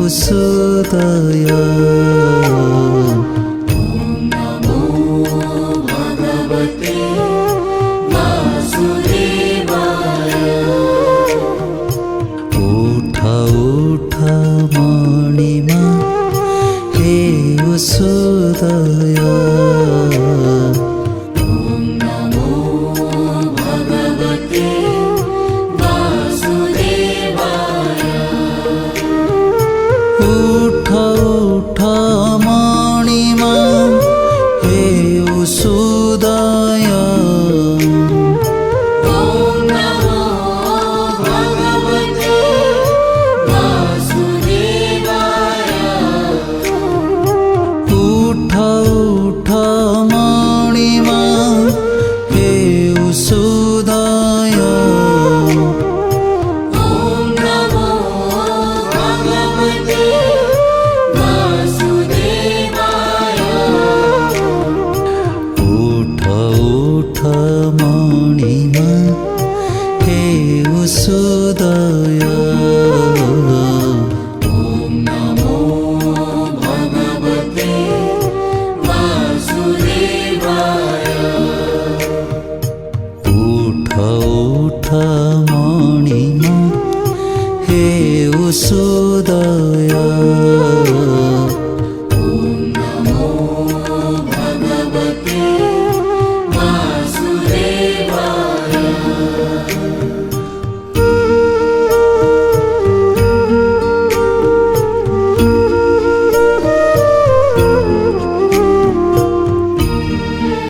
उषोदय। मणिमा हे उषोदय। ॐ नमो भगवते वासुदेवाय। उठ उठ मणिमा हे उषोदय। मणिमा हे उषोदय। ॐ नमो भगवते वासुदेवाय। उठ उठ मणिमा हे उषोदय।